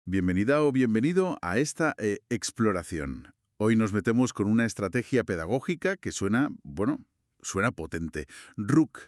Bienvenida o bienvenido a esta exploración. Hoy nos metemos con una estrategia pedagógica que suena, bueno, suena potente. RUC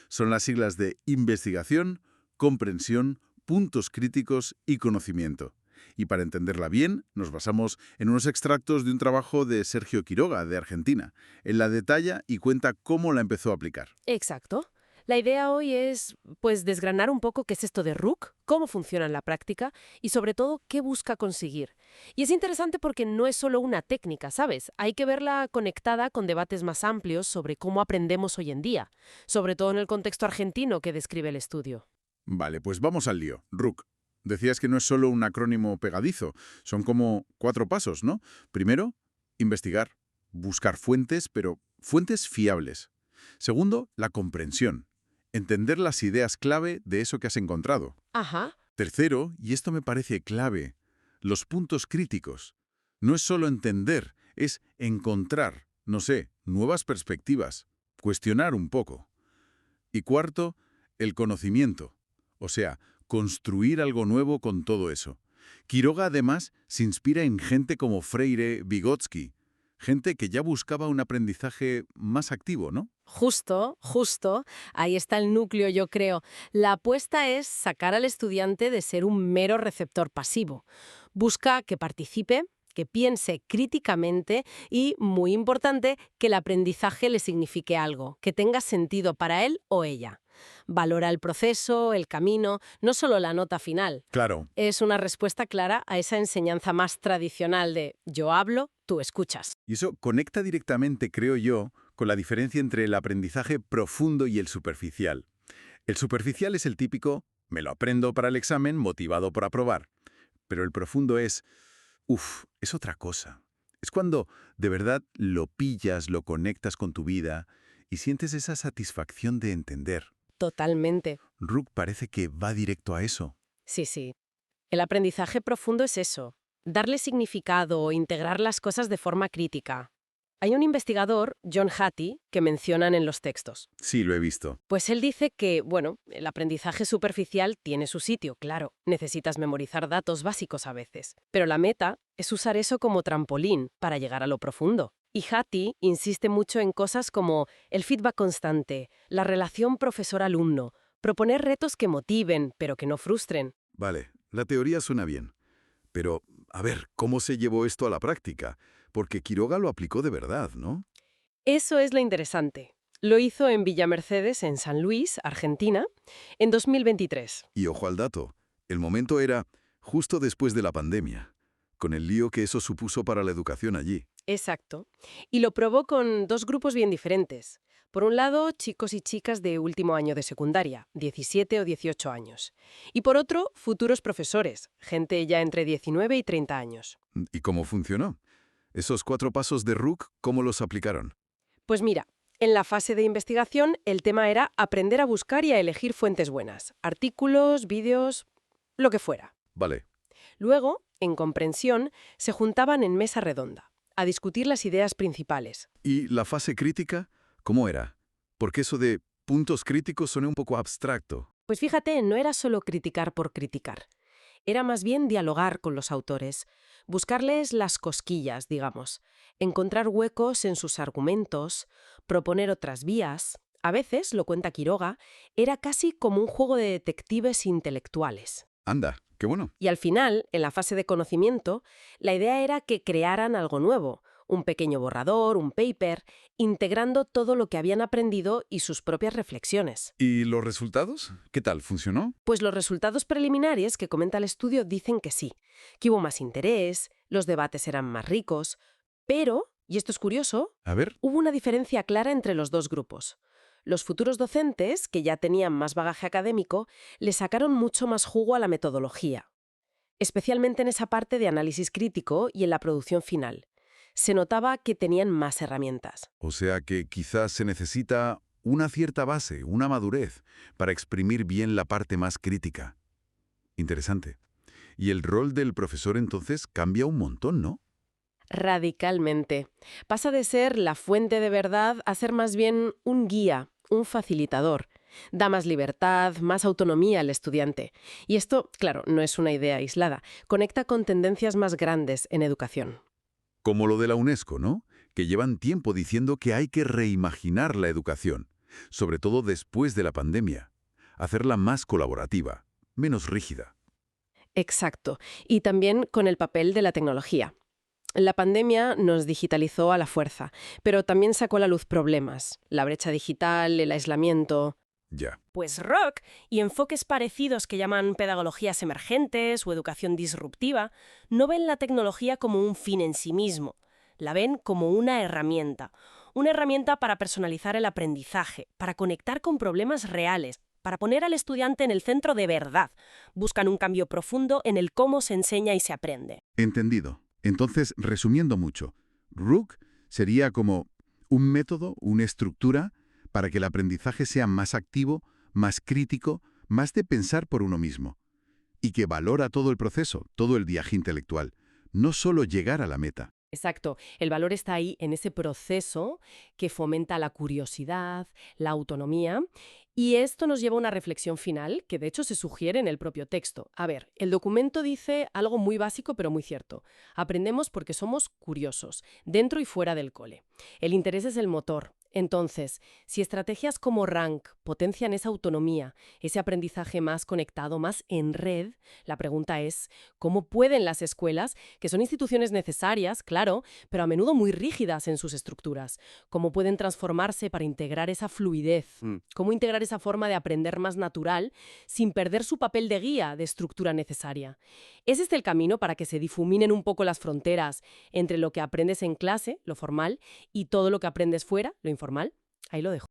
son las siglas de investigación, comprensión, puntos críticos y conocimiento. Y para entenderla bien, nos basamos en unos extractos de un trabajo de Sergio Quiroga, de Argentina. Él la detalla y cuenta cómo la empezó a aplicar. Exacto. La idea hoy es, pues, desgranar un poco qué es esto de RUC, cómo funciona en la práctica y, sobre todo, qué busca conseguir. Y es interesante porque no es solo una técnica, ¿sabes? Hay que verla conectada con debates más amplios sobre cómo aprendemos hoy en día, sobre todo en el contexto argentino que describe el estudio. Vale, pues vamos al lío. RUC. Decías que no es solo un acrónimo pegadizo, son como 4 pasos, ¿no? Primero, investigar, buscar fuentes, pero fuentes fiables. Segundo, la comprensión, entender las ideas clave de eso que has encontrado. Ajá. Tercero, y esto me parece clave, los puntos críticos. No es solo entender, es encontrar, no sé, nuevas perspectivas, cuestionar un poco. Y cuarto, el conocimiento, o sea, construir algo nuevo con todo eso. Quiroga, además, se inspira en gente como Freire, Vygotsky, gente que ya buscaba un aprendizaje más activo, ¿no? Justo, justo, ahí está el núcleo, yo creo. La apuesta es sacar al estudiante de ser un mero receptor pasivo. Busca que participe, que piense críticamente y, muy importante, que el aprendizaje le signifique algo, que tenga sentido para él o ella. Valora el proceso, el camino, no solo la nota final. Claro. Es una respuesta clara a esa enseñanza más tradicional de yo hablo, tú escuchas. Y eso conecta directamente, creo yo, con la diferencia entre el aprendizaje profundo y el superficial. El superficial es el típico, me lo aprendo para el examen, motivado por aprobar. Pero el profundo es, es otra cosa. Es cuando de verdad lo pillas, lo conectas con tu vida y sientes esa satisfacción de entender. Totalmente. RUC parece que va directo a eso. Sí, sí. El aprendizaje profundo es eso, darle significado o integrar las cosas de forma crítica. Hay un investigador, John Hattie, que mencionan en los textos. Sí, lo he visto. Pues él dice que, bueno, el aprendizaje superficial tiene su sitio, claro. Necesitas memorizar datos básicos a veces. Pero la meta es usar eso como trampolín para llegar a lo profundo. Y Hattie insiste mucho en cosas como el feedback constante, la relación profesor-alumno, proponer retos que motiven, pero que no frustren. Vale, la teoría suena bien. Pero, a ver, ¿cómo se llevó esto a la práctica? Porque Quiroga lo aplicó de verdad, ¿no? Eso es lo interesante. Lo hizo en Villa Mercedes, en San Luis, Argentina, en 2023. Y ojo al dato, el momento era justo después de la pandemia, con el lío que eso supuso para la educación allí. Exacto. Y lo probó con dos grupos bien diferentes. Por un lado, chicos y chicas de último año de secundaria, 17 o 18 años. Y por otro, futuros profesores, gente ya entre 19 y 30 años. ¿Y cómo funcionó? Esos 4 pasos de RUC, ¿cómo los aplicaron? Pues mira, en la fase de investigación el tema era aprender a buscar y a elegir fuentes buenas, artículos, vídeos, lo que fuera. Vale. Luego, en comprensión, se juntaban en mesa redonda, a discutir las ideas principales. ¿Y la fase crítica? ¿Cómo era? Porque eso de puntos críticos suena un poco abstracto. Pues fíjate, no era solo criticar por criticar. Era más bien dialogar con los autores, buscarles las cosquillas, digamos, encontrar huecos en sus argumentos, proponer otras vías. A veces, lo cuenta Quiroga, era casi como un juego de detectives intelectuales. Anda, qué bueno. Y al final, en la fase de conocimiento, la idea era que crearan algo nuevo, un pequeño borrador, un paper, integrando todo lo que habían aprendido y sus propias reflexiones. ¿Y los resultados? ¿Qué tal? ¿Funcionó? Pues los resultados preliminares que comenta el estudio dicen que sí, que hubo más interés, los debates eran más ricos, pero, y esto es curioso, A ver. hubo una diferencia clara entre los dos grupos. Los futuros docentes, que ya tenían más bagaje académico, le sacaron mucho más jugo a la metodología, especialmente en esa parte de análisis crítico y en la producción final. Se notaba que tenían más herramientas. O sea que quizás se necesita una cierta base, una madurez, para exprimir bien la parte más crítica. Interesante. Y el rol del profesor entonces cambia un montón, ¿no? Radicalmente. Pasa de ser la fuente de verdad a ser más bien un guía, un facilitador. Da más libertad, más autonomía al estudiante. Y esto, claro, no es una idea aislada. Conecta con tendencias más grandes en educación. Como lo de la UNESCO, ¿no? Que llevan tiempo diciendo que hay que reimaginar la educación, sobre todo después de la pandemia. Hacerla más colaborativa, menos rígida. Exacto. Y también con el papel de la tecnología. La pandemia nos digitalizó a la fuerza, pero también sacó a la luz problemas. La brecha digital, el aislamiento. Ya. Pues Rock y enfoques parecidos que llaman pedagogías emergentes o educación disruptiva no ven la tecnología como un fin en sí mismo, la ven como una herramienta para personalizar el aprendizaje, para conectar con problemas reales, para poner al estudiante en el centro de verdad. Buscan un cambio profundo en el cómo se enseña y se aprende. Entendido. Entonces, resumiendo mucho, RUC sería como un método, una estructura para que el aprendizaje sea más activo, más crítico, más de pensar por uno mismo, y que valora todo el proceso, todo el viaje intelectual, no solo llegar a la meta. Exacto, el valor está ahí en ese proceso que fomenta la curiosidad, la autonomía, y esto nos lleva a una reflexión final que de hecho se sugiere en el propio texto. A ver, el documento dice algo muy básico pero muy cierto. Aprendemos porque somos curiosos, dentro y fuera del cole. El interés es el motor. Entonces, si estrategias como Rank potencian esa autonomía, ese aprendizaje más conectado, más en red, la pregunta es, ¿cómo pueden las escuelas, que son instituciones necesarias, claro, pero a menudo muy rígidas en sus estructuras, cómo pueden transformarse para integrar esa fluidez? ¿Cómo integrar esa forma de aprender más natural sin perder su papel de guía, de estructura necesaria? ¿Es este el camino para que se difuminen un poco las fronteras entre lo que aprendes en clase, lo formal, y todo lo que aprendes fuera, lo informal? Ahí lo dejo.